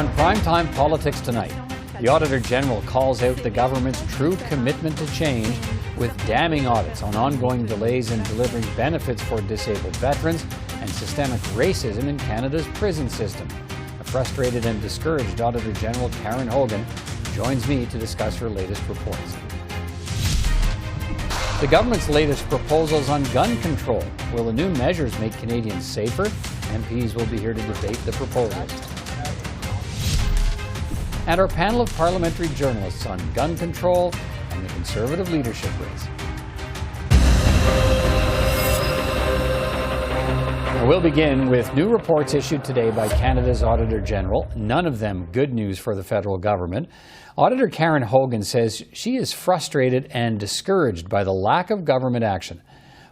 On Primetime Politics tonight, the Auditor General calls out the government's true commitment to change with damning audits on ongoing delays in delivering benefits for disabled veterans and systemic racism in Canada's prison system. A frustrated and discouraged Auditor General Karen Hogan joins me to discuss her latest reports. The government's latest proposals on gun control. Will the new measures make Canadians safer? MPs will be here to debate the proposals. And our panel of parliamentary journalists on gun control and the Conservative leadership race. We'll begin with new reports issued today by Canada's Auditor General, none of them good news for the federal government. Auditor Karen Hogan says she is frustrated and discouraged by the lack of government action.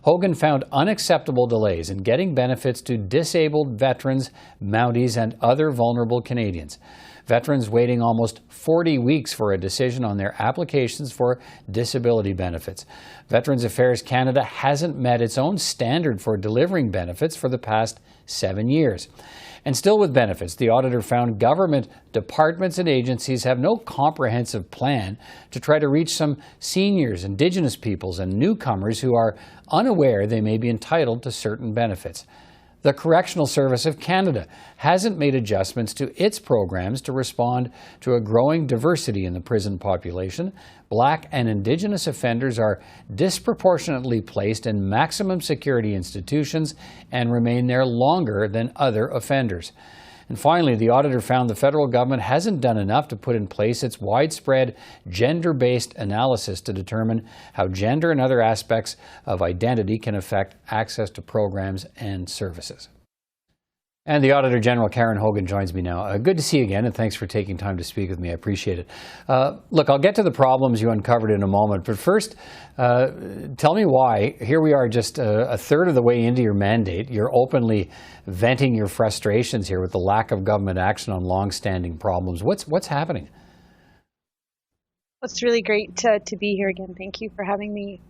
Hogan found unacceptable delays in getting benefits to disabled veterans, Mounties, and other vulnerable Canadians. Veterans waiting almost 40 weeks for a decision on their applications for disability benefits. Veterans Affairs Canada hasn't met its own standard for delivering benefits for the past 7 years. And still with benefits, the auditor found government departments and agencies have no comprehensive plan to try to reach some seniors, Indigenous peoples, and newcomers who are unaware they may be entitled to certain benefits. The Correctional Service of Canada hasn't made adjustments to its programs to respond to a growing diversity in the prison population. Black and Indigenous offenders are disproportionately placed in maximum security institutions and remain there longer than other offenders. And finally, the auditor found the federal government hasn't done enough to put in place its widespread gender-based analysis to determine how gender and other aspects of identity can affect access to programs and services. And the Auditor General Karen Hogan joins me now. Good to see you again, and thanks for taking time to speak with me. I appreciate it. Look, I'll get to the problems you uncovered in a moment, but first, tell me why. Here we are just a third of the way into your mandate. You're openly venting your frustrations here with the lack of government action on long-standing problems. What's happening? It's really great to be here again. Thank you for having me.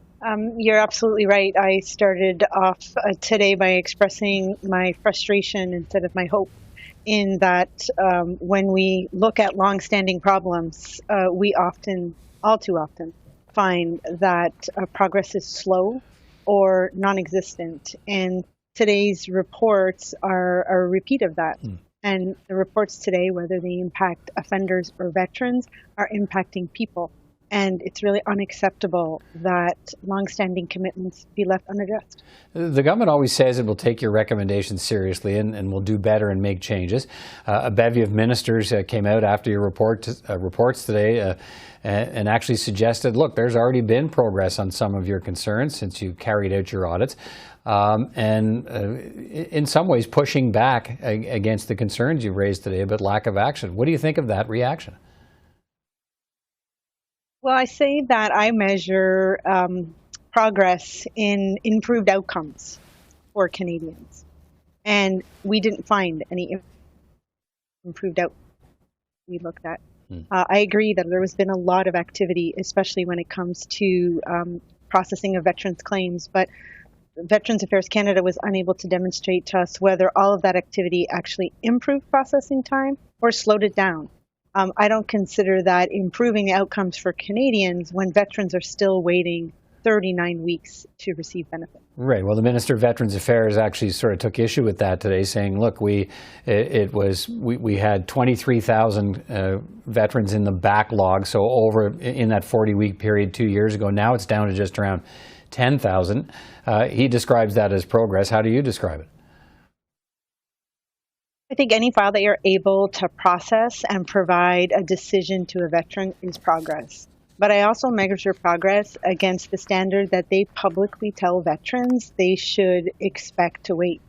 You're absolutely right. I started off today by expressing my frustration instead of my hope in that when we look at long-standing problems, we often, all too often, find that progress is slow or non-existent. And today's reports are a repeat of that. And the reports today, whether they impact offenders or veterans, are impacting people. And it's really unacceptable that long-standing commitments be left unaddressed. The government always says it will take your recommendations seriously and will do better and make changes. A bevy of ministers came out after your reports today and actually suggested, look, there's already been progress on some of your concerns since you carried out your audits. In some ways pushing back against the concerns you raised today about lack of action. What do you think of that reaction? Well, I say that I measure progress in improved outcomes for Canadians. And we didn't find any improved outcomes we looked at. I agree that there has been a lot of activity, especially when it comes to processing of veterans' claims. But Veterans Affairs Canada was unable to demonstrate to us whether all of that activity actually improved processing time or slowed it down. I don't consider that improving outcomes for Canadians when veterans are still waiting 39 weeks to receive benefits. Right. Well, the Minister of Veterans Affairs actually sort of took issue with that today, saying, look, we had 23,000 veterans in the backlog, so over in that 40-week period 2 years ago. Now it's down to just around 10,000. He describes that as progress. How do you describe it? I think any file that you're able to process and provide a decision to a veteran is progress. But I also measure progress against the standard that they publicly tell veterans they should expect to wait.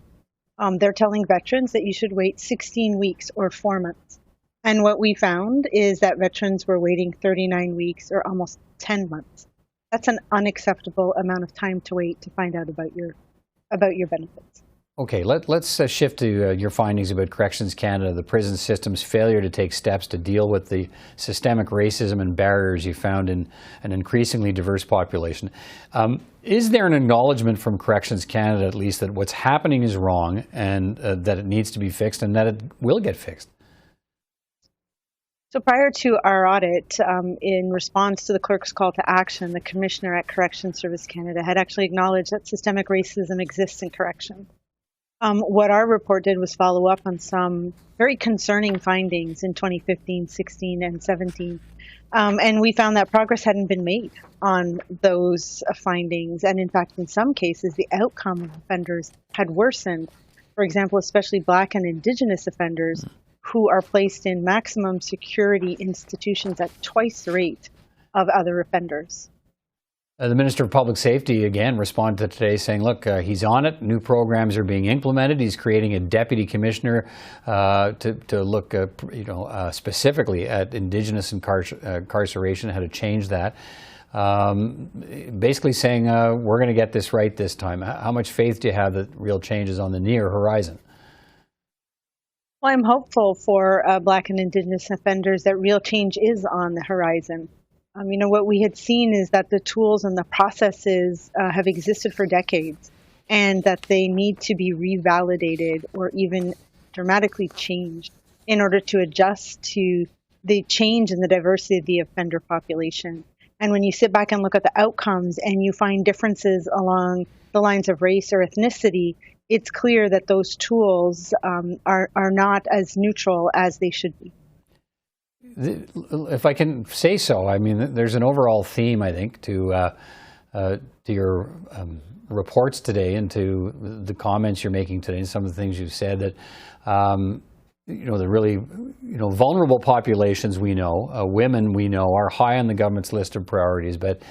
They're telling veterans that you should wait 16 weeks or 4 months. And what we found is that veterans were waiting 39 weeks or almost 10 months. That's an unacceptable amount of time to wait to find out about your benefits. Okay, let's shift to your findings about Corrections Canada, the prison system's failure to take steps to deal with the systemic racism and barriers you found in an increasingly diverse population. Is there an acknowledgement from Corrections Canada, at least, that what's happening is wrong and that it needs to be fixed and that it will get fixed? So prior to our audit, in response to the clerk's call to action, the commissioner at Correctional Services Canada had actually acknowledged that systemic racism exists in correction. What our report did was follow up on some very concerning findings in 2015, 16, and 17. And we found that progress hadn't been made on those findings. And in fact, in some cases, the outcome of offenders had worsened. For example, especially Black and Indigenous offenders who are placed in maximum security institutions at twice the rate of other offenders. The Minister of Public Safety, again, responded today saying, look, he's on it. New programs are being implemented. He's creating a deputy commissioner to look specifically at Indigenous incarceration, how to change that. Basically saying, we're going to get this right this time. How much faith do you have that real change is on the near horizon? Well, I'm hopeful for Black and Indigenous offenders that real change is on the horizon. What we had seen is that the tools and the processes have existed for decades and that they need to be revalidated or even dramatically changed in order to adjust to the change in the diversity of the offender population. And when you sit back and look at the outcomes and you find differences along the lines of race or ethnicity, it's clear that those tools are not as neutral as they should be. If I can say so, I mean, there's an overall theme, I think, to your reports today and to the comments you're making today and some of the things you've said that, the really, vulnerable populations we know, women we know, are high on the government's list of priorities, but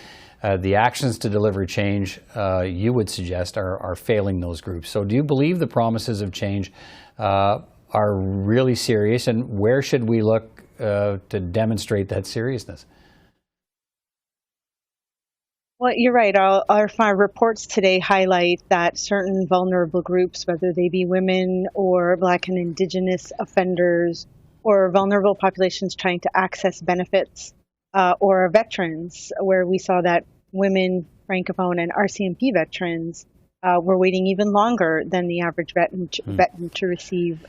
the actions to deliver change, you would suggest, are failing those groups. So do you believe the promises of change are really serious, and where should we look to demonstrate that seriousness? Well, you're right. Our reports today highlight that certain vulnerable groups, whether they be women or Black and Indigenous offenders or vulnerable populations trying to access benefits, or veterans, where we saw that women, Francophone, and RCMP veterans were waiting even longer than the average veteran to receive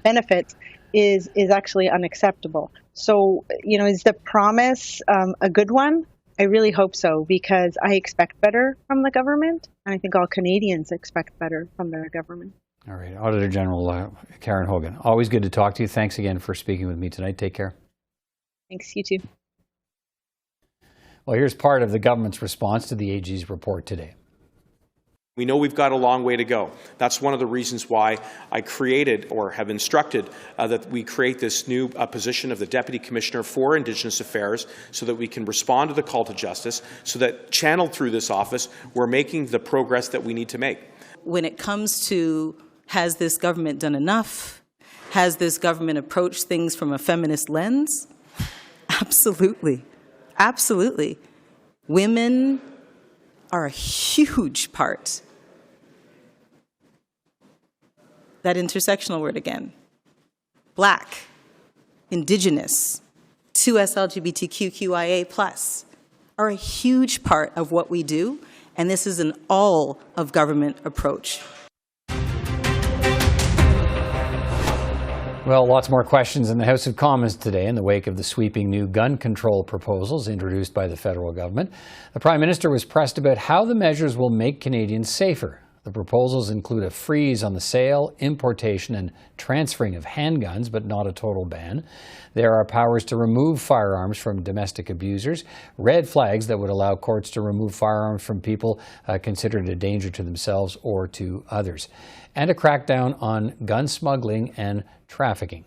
benefits, is actually unacceptable. So, is the promise a good one? I really hope so, because I expect better from the government, and I think all Canadians expect better from their government. All right. Auditor General Karen Hogan, always good to talk to you. Thanks again for speaking with me tonight. Take care. Thanks, you too. Well, here's part of the government's response to the AG's report today. We know we've got a long way to go. That's one of the reasons why I created or have instructed that we create this new position of the Deputy Commissioner for Indigenous Affairs so that we can respond to the call to justice, so that channeled through this office, we're making the progress that we need to make. When it comes to, has this government done enough? Has this government approached things from a feminist lens? Absolutely. Absolutely. Women are a huge part. That intersectional word again. Black, Indigenous, 2S LGBTQIA+ are a huge part of what we do, and this is an all-of-government approach. Well, lots more questions in the House of Commons today in the wake of the sweeping new gun control proposals introduced by the federal government. The Prime Minister was pressed about how the measures will make Canadians safer. The proposals include a freeze on the sale, importation, and transferring of handguns, but not a total ban. There are powers to remove firearms from domestic abusers, red flags that would allow courts to remove firearms from people considered a danger to themselves or to others, and a crackdown on gun smuggling and trafficking.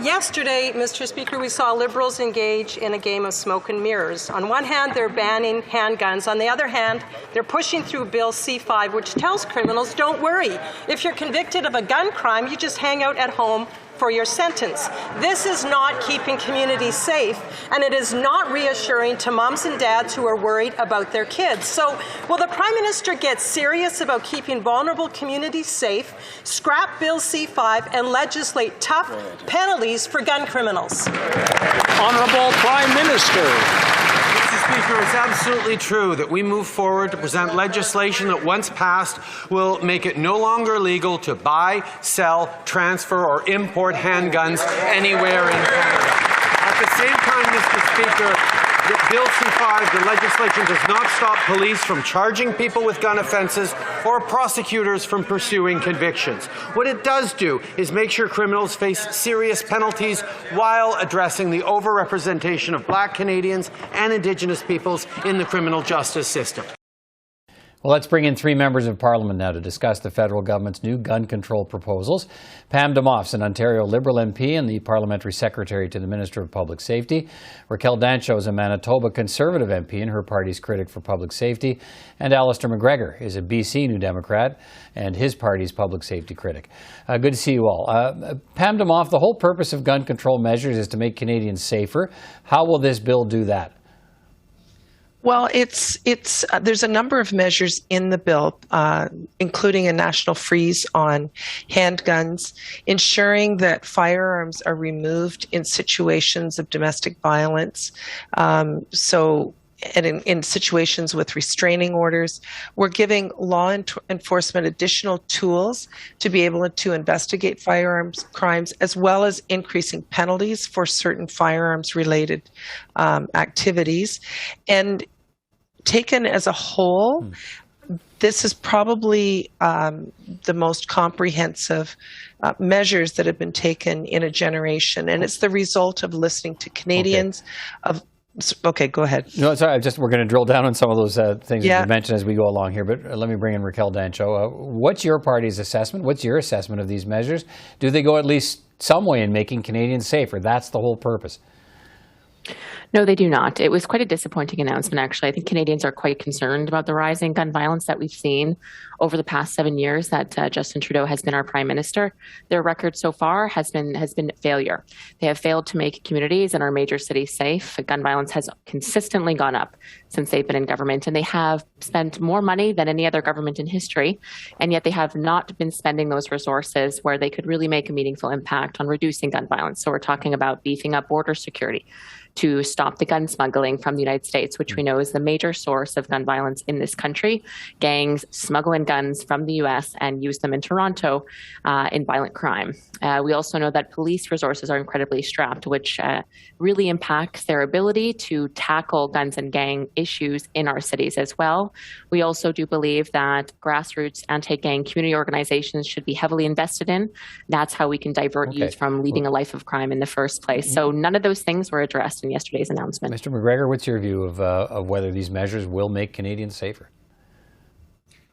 Yesterday, Mr. Speaker, we saw Liberals engage in a game of smoke and mirrors. On one hand, they're banning handguns. On the other hand, they're pushing through Bill C-5, which tells criminals, don't worry. If you're convicted of a gun crime, you just hang out at home for your sentence. This is not keeping communities safe, and it is not reassuring to moms and dads who are worried about their kids. So, will the Prime Minister get serious about keeping vulnerable communities safe, scrap Bill C-5, and legislate tough penalties for gun criminals? Honourable Prime Minister. Mr. Speaker, it's absolutely true that we move forward to present legislation that, once passed, will make it no longer legal to buy, sell, transfer, or import handguns anywhere in Canada. At the same time, Mr. Speaker, the Bill C-5, the legislation does not stop police from charging people with gun offences or prosecutors from pursuing convictions. What it does do is make sure criminals face serious penalties while addressing the overrepresentation of Black Canadians and Indigenous peoples in the criminal justice system. Well, let's bring in three members of Parliament now to discuss the federal government's new gun control proposals. Pam Damoff, an Ontario Liberal MP and the Parliamentary Secretary to the Minister of Public Safety. Raquel Dancho is a Manitoba Conservative MP and her party's critic for public safety. And Alistair MacGregor is a BC New Democrat and his party's public safety critic. Good to see you all. Pam Damoff, the whole purpose of gun control measures is to make Canadians safer. How will this bill do that? Well, there's a number of measures in the bill, including a national freeze on handguns, ensuring that firearms are removed in situations of domestic violence. And in situations with restraining orders, we're giving law enforcement additional tools to be able to investigate firearms crimes, as well as increasing penalties for certain firearms-related activities. And taken as a whole, this is probably the most comprehensive measures that have been taken in a generation, and it's the result of listening to Canadians. Okay, go ahead. No, sorry. We're going to drill down on some of those things that you mentioned as we go along here. But let me bring in Raquel Dancho. What's your party's assessment? What's your assessment of these measures? Do they go at least some way in making Canadians safer? That's the whole purpose. No, they do not. It was quite a disappointing announcement, actually. I think Canadians are quite concerned about the rising gun violence that we've seen over the past 7 years that Justin Trudeau has been our prime minister. Their record so far has been failure. They have failed to make communities and our major cities safe. Gun violence has consistently gone up since they've been in government, and they have spent more money than any other government in history, and yet they have not been spending those resources where they could really make a meaningful impact on reducing gun violence. So we're talking about beefing up border security to stop the gun smuggling from the United States, which we know is the major source of gun violence in this country. Gangs smuggle in guns from the U.S. and use them in Toronto in violent crime. We also know that police resources are incredibly strapped, which really impacts their ability to tackle guns and gang issues in our cities as well. We also do believe that grassroots anti-gang community organizations should be heavily invested in. That's how we can divert youth from leading a life of crime in the first place. So none of those things were addressed in yesterday's announcement. Mr. MacGregor, what's your view of whether these measures will make Canadians safer?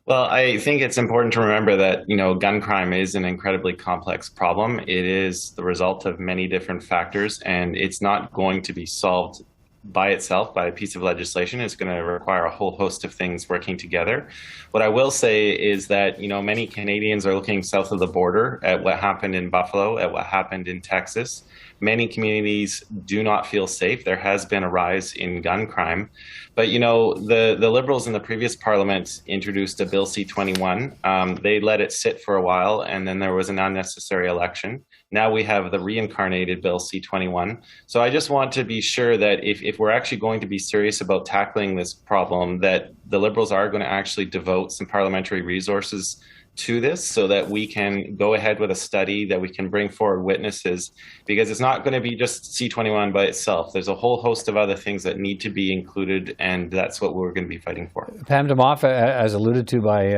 Well, I think it's important to remember that, gun crime is an incredibly complex problem. It is the result of many different factors, and it's not going to be solved by itself by a piece of legislation. It's going to require a whole host of things working together. What I will say is that, many Canadians are looking south of the border at what happened in Buffalo, at what happened in Texas. Many communities do not feel safe. There has been a rise in gun crime. But, the Liberals in the previous Parliament introduced a Bill C-21. They let it sit for a while, and then there was an unnecessary election. Now we have the reincarnated Bill C-21. So I just want to be sure that if we're actually going to be serious about tackling this problem, that the Liberals are going to actually devote some parliamentary resources to this so that we can go ahead with a study, that we can bring forward witnesses, because it's not going to be just C-21 by itself. There's a whole host of other things that need to be included, and that's what we're going to be fighting for. Pam Damoff, as alluded to by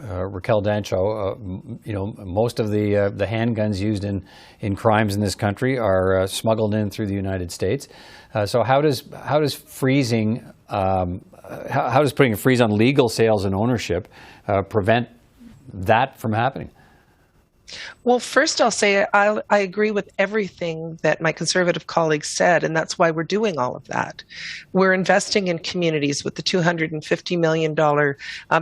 Raquel Dancho, most of the handguns used in crimes in this country are smuggled in through the United States. So how does putting a freeze on legal sales and ownership prevent that from happening? Well, first I'll say I agree with everything that my Conservative colleagues said, and that's why we're doing all of that. We're investing in communities with the $250 million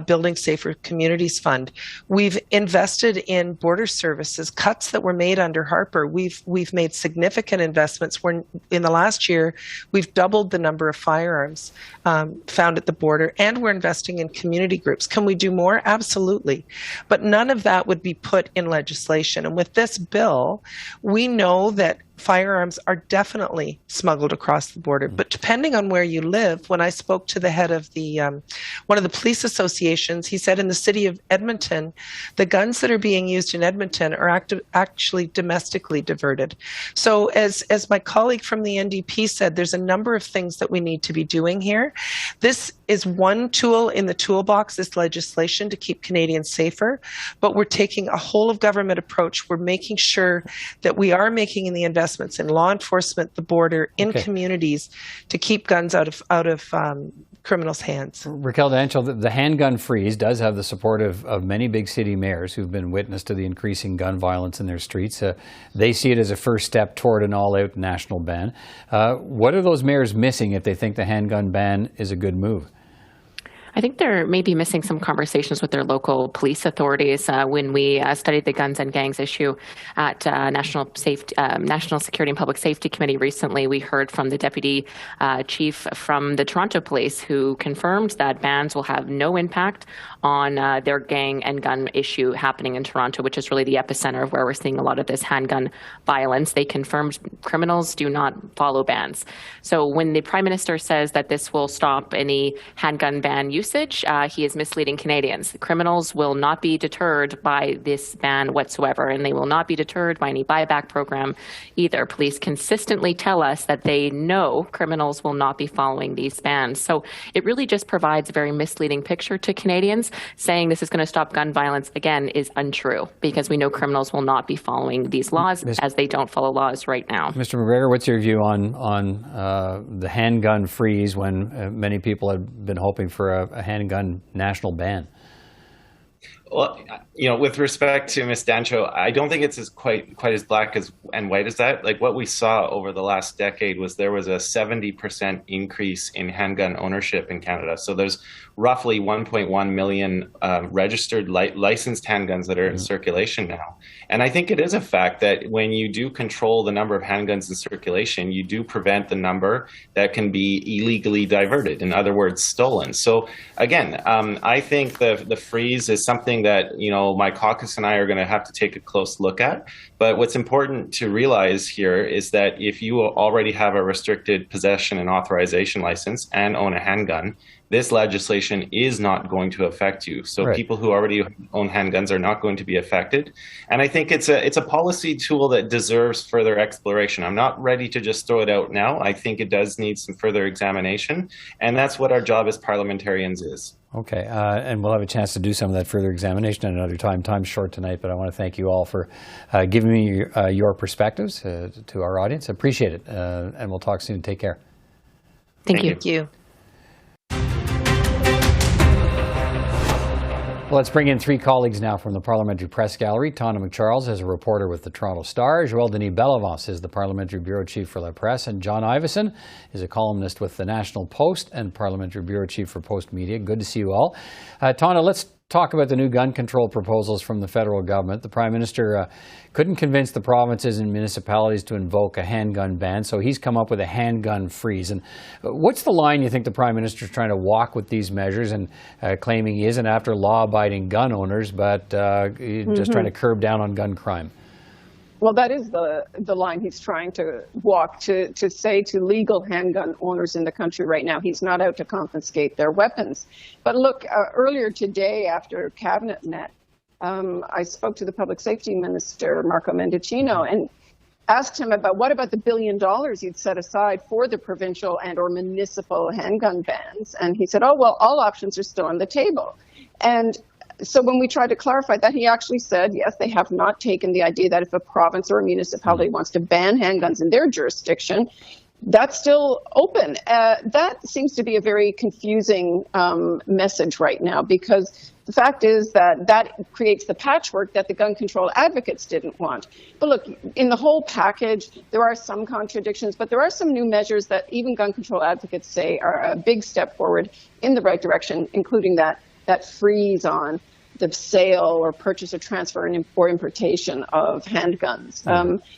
Building Safer Communities Fund. We've invested in border services, cuts that were made under Harper. We've made significant investments. In the last year, we've doubled the number of firearms found at the border, and we're investing in community groups. Can we do more? Absolutely. But none of that would be put in legislation. And with this bill, we know that firearms are definitely smuggled across the border. But depending on where you live, when I spoke to the head of the one of the police associations, he said in the city of Edmonton, the guns that are being used in Edmonton are actually domestically diverted. So as my colleague from the NDP said, there's a number of things that we need to be doing here. This is one tool in the toolbox, this legislation, to keep Canadians safer, but we're taking a whole of government approach. We're making sure that we are making the investments in law enforcement, the border, in communities to keep guns out of criminals' hands. Raquel Dancho, the handgun freeze does have the support of many big city mayors who've been witness to the increasing gun violence in their streets. They see it as a first step toward an all-out national ban. What are those mayors missing if they think the handgun ban is a good move? I think they're maybe missing some conversations with their local police authorities. When we studied the guns and gangs issue at National Security and Public Safety Committee recently, we heard from the deputy chief from the Toronto Police who confirmed that bans will have no impact on their gang and gun issue happening in Toronto, which is really the epicenter of where we're seeing a lot of this handgun violence. They confirmed criminals do not follow bans. So when the Prime Minister says that this will stop any handgun ban usage, he is misleading Canadians. Criminals will not be deterred by this ban whatsoever, and they will not be deterred by any buyback program either. Police consistently tell us that they know criminals will not be following these bans. So it really just provides a very misleading picture to Canadians. Saying this is going to stop gun violence, again, is untrue, because we know criminals will not be following these laws as they don't follow laws right now. Mr. MacGregor, what's your view on the handgun freeze when many people have been hoping for a handgun national ban? Well, with respect to Ms. Dancho, I don't think it's quite as black and white as that. Like what we saw over the last decade was there was a 70% increase in handgun ownership in Canada. So there's roughly 1.1 million registered licensed handguns that are in circulation now. And I think it is a fact that when you do control the number of handguns in circulation, you do prevent the number that can be illegally diverted, in other words, stolen. So again, I think the freeze is something that, my caucus and I are going to have to take a close look at. But what's important to realize here is that if you already have a restricted possession and authorization license and own a handgun, this legislation is not going to affect you. So people who already own handguns are not going to be affected. And I think it's a policy tool that deserves further exploration. I'm not ready to just throw it out now. I think it does need some further examination. And that's what our job as parliamentarians is. Okay, and we'll have a chance to do some of that further examination at another time. Time's short tonight, but I want to thank you all for giving me your perspectives to our audience. Appreciate it, and we'll talk soon. Take care. Thank you. Thank you. Well, let's bring in three colleagues now from the Parliamentary Press Gallery. Tonda MacCharles is a reporter with the Toronto Star. Joël-Denis Bellavance is the Parliamentary Bureau Chief for La Presse. And John Ivison is a columnist with the National Post and Parliamentary Bureau Chief for Post Media. Good to see you all. Tonda, let's talk about the new gun control proposals from the federal government. The Prime Minister couldn't convince the provinces and municipalities to invoke a handgun ban, so he's come up with a handgun freeze. And what's the line you think the Prime Minister is trying to walk with these measures, and claiming he isn't after law-abiding gun owners, but just trying to curb down on gun crime? Well, that is the line he's trying to walk, to say to legal handgun owners in the country right now, he's not out to confiscate their weapons. But look, earlier today after Cabinet met, I spoke to the Public Safety Minister, Marco Mendicino, and asked him about what about the $1 billion you'd set aside for the provincial and or municipal handgun bans. And he said, oh, well, all options are still on the table. And so when we tried to clarify that, he actually said, yes, they have not taken the idea that if a province or a municipality wants to ban handguns in their jurisdiction, that's still open. That seems to be a very confusing message right now, because the fact is that creates the patchwork that the gun control advocates didn't want. But look, in the whole package, there are some contradictions, but there are some new measures that even gun control advocates say are a big step forward in the right direction, including that freeze on the sale or purchase or transfer or importation of handguns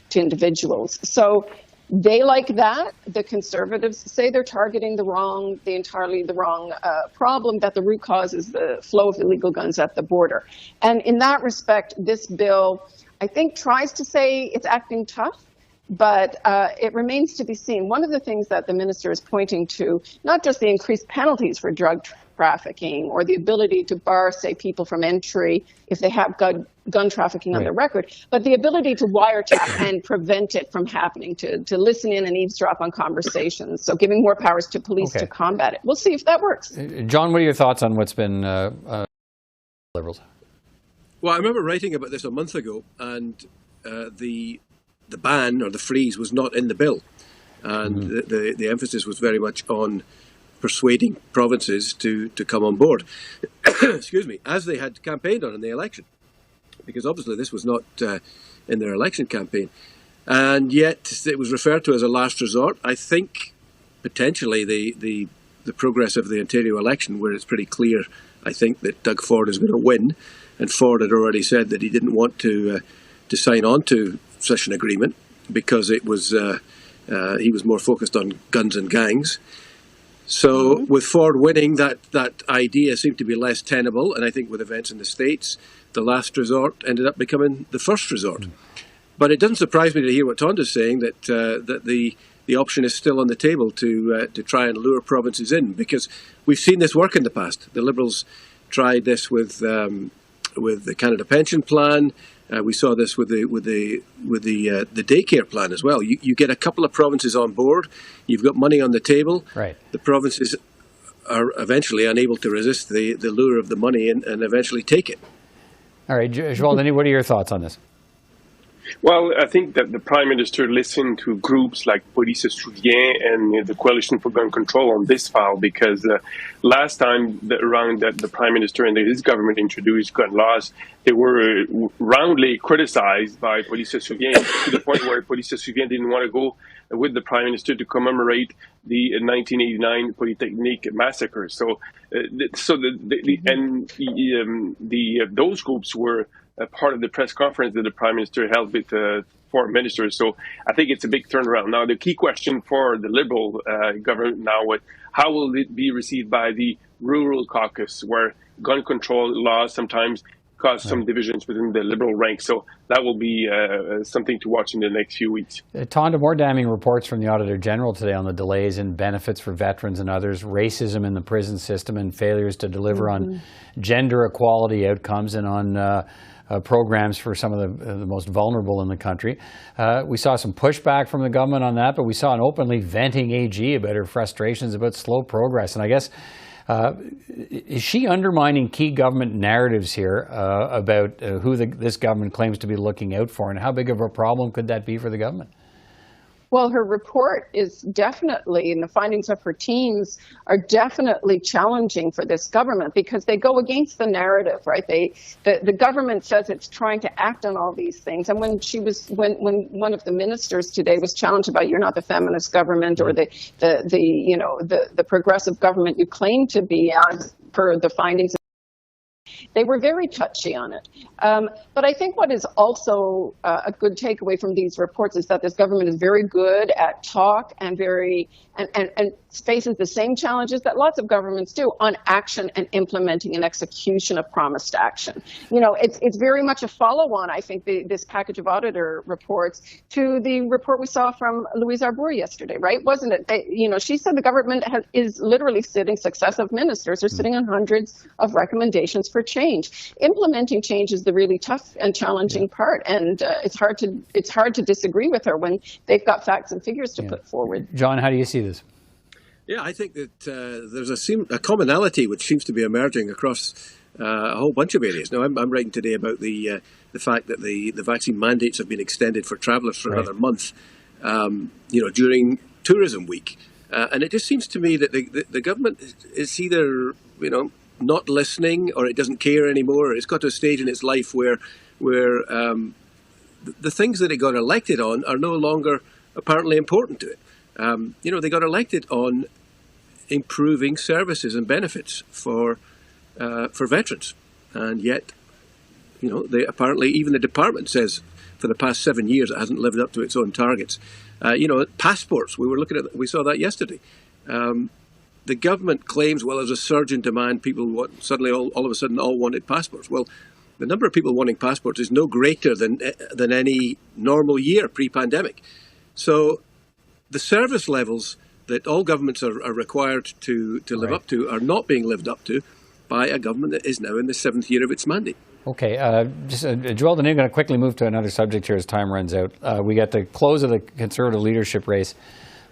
to individuals. So they like that. The Conservatives say they're targeting the entirely wrong problem, that the root cause is the flow of illegal guns at the border. And in that respect, this bill, I think, tries to say it's acting tough, But it remains to be seen. One of the things that the minister is pointing to, not just the increased penalties for drug trafficking or the ability to bar, say, people from entry if they have gun trafficking on their record, but the ability to wiretap and prevent it from happening, to listen in and eavesdrop on conversations. So giving more powers to police to combat it. We'll see if that works. John, what are your thoughts on what's been Liberals? Well, I remember writing about this a month ago, and the ban or the freeze was not in the bill. And the emphasis was very much on persuading provinces to come on board, excuse me, as they had campaigned on in the election. Because obviously this was not in their election campaign. And yet it was referred to as a last resort. I think potentially the progress of the Ontario election, where it's pretty clear, I think, that Doug Ford is going to win. And Ford had already said that he didn't want to sign on to such an agreement because it was he was more focused on guns and gangs. So with Ford winning, that idea seemed to be less tenable. And I think with events in the States, the last resort ended up becoming the first resort. But it doesn't surprise me to hear what Tonda's saying, that the option is still on the table to try and lure provinces in, because we've seen this work in the past. The Liberals tried this with the Canada Pension Plan. We saw this with the daycare plan as well. You get a couple of provinces on board, you've got money on the table. Right. The provinces are eventually unable to resist the lure of the money and eventually take it. All right, Joël-Denis, what are your thoughts on this? Well, I think that the Prime Minister listened to groups like Police Se Souvient and the Coalition for Gun Control on this file, because last time around that the Prime Minister and his government introduced gun laws, they were roundly criticized by Police Se Souvient, to the point where Police Se Souvient didn't want to go with the Prime Minister to commemorate the 1989 Polytechnique massacre. So, those groups were part of the press conference that the Prime Minister held with foreign ministers. So I think it's a big turnaround. Now, the key question for the Liberal government now is how will it be received by the rural caucus, where gun control laws sometimes cause some divisions within the Liberal ranks. So that will be something to watch in the next few weeks. Tonda, more damning reports from the Auditor General today on the delays in benefits for veterans and others, racism in the prison system, and failures to deliver on gender equality outcomes and on programs for some of the most vulnerable in the country. We saw some pushback from the government on that, but we saw an openly venting AG about her frustrations about slow progress. And I guess, is she undermining key government narratives here about who this government claims to be looking out for, and how big of a problem could that be for the government? Well, her report is definitely, and the findings of her teams are definitely challenging for this government, because they go against the narrative, right? The government says it's trying to act on all these things. And when one of the ministers today was challenged about, you're not the feminist government or the progressive government you claim to be, as per the findings, they were very touchy on it. But I think what is also a good takeaway from these reports is that this government is very good at talk and faces the same challenges that lots of governments do on action and implementing and execution of promised action. You know, it's very much a follow-on, I think, this package of auditor reports to the report we saw from Louise Arbour yesterday, right? Wasn't it? She said the government is literally successive ministers are sitting on hundreds of recommendations for change. Implementing change is the really tough and challenging part, and it's hard to disagree with her when they've got facts and figures to put forward. John, how do you see this? Yeah, I think that there's a commonality which seems to be emerging across a whole bunch of areas. Now, I'm writing today about the fact that the vaccine mandates have been extended for travellers for another month, during tourism week. And it just seems to me that the government is either, not listening, or it doesn't care anymore. It's got to a stage in its life where the things that it got elected on are no longer apparently important to it. They got elected on improving services and benefits for veterans, and yet, they apparently, even the department says for the past 7 years it hasn't lived up to its own targets. Passports. We saw that yesterday. The government claims, well, there's a surge in demand. People suddenly all of a sudden all wanted passports. Well, the number of people wanting passports is no greater than any normal year pre-pandemic. So the service levels that all governments are required to live up to are not being lived up to by a government that is now in the 7th year of its mandate. Okay, Joël-Denis, I'm going to quickly move to another subject here as time runs out. We got the close of the Conservative leadership race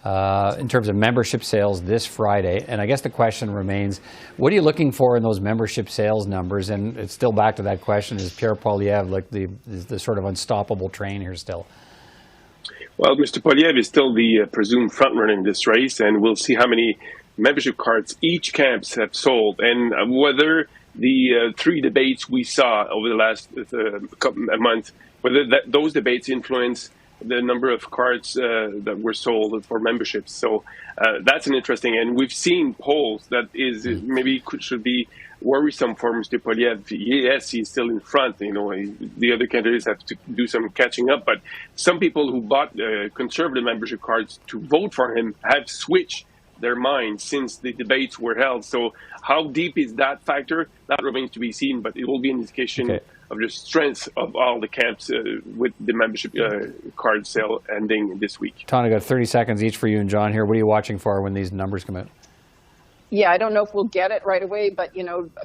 in terms of membership sales this Friday, and I guess the question remains, what are you looking for in those membership sales numbers? And it's still back to that question, is Pierre Poilievre like the sort of unstoppable train here still? Well, Mr. Poilievre is still the presumed frontrunner in this race, and we'll see how many membership cards each camps have sold, and whether the 3 debates we saw over the last a month, whether those debates influence the number of cards that were sold for memberships. So that's an interesting, and we've seen polls that should be worrisome for Mr. Poilievre. Yes, he's still in front. The other candidates have to do some catching up, but some people who bought Conservative membership cards to vote for him have switched their minds since the debates were held. So how deep is that factor? That remains to be seen, but it will be an indication of the strength of all the camps with the membership card sale ending this week. Tonda, got 30 seconds each for you and John here. What are you watching for when these numbers come out? Yeah, I don't know if we'll get it right away, but,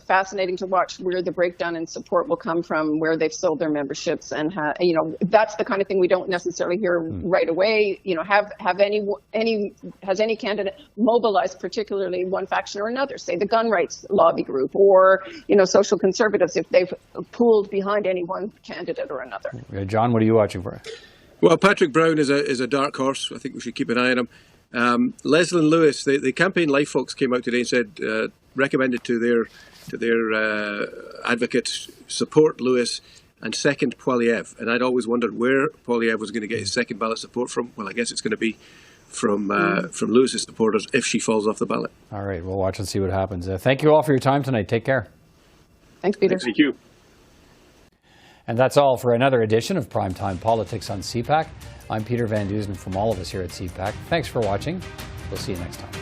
fascinating to watch where the breakdown in support will come from, where they've sold their memberships, and, that's the kind of thing we don't necessarily hear right away. Has any candidate mobilized particularly one faction or another, say the gun rights lobby group or, social conservatives, if they've pooled behind any one candidate or another? John, what are you watching for? Well, Patrick Brown is a dark horse. I think we should keep an eye on him. Leslyn Lewis, the Campaign Life folks came out today and said, recommended to their advocates, support Lewis and second Poilievre. And I'd always wondered where Poilievre was going to get his second ballot support from. Well, I guess it's going to be from Lewis's supporters if she falls off the ballot. All right, we'll watch and see what happens. Thank you all for your time tonight. Take care. Thanks, Peter. Thank you. And that's all for another edition of Primetime Politics on CPAC. I'm Peter Van Dusen from all of us here at CPAC. Thanks for watching. We'll see you next time.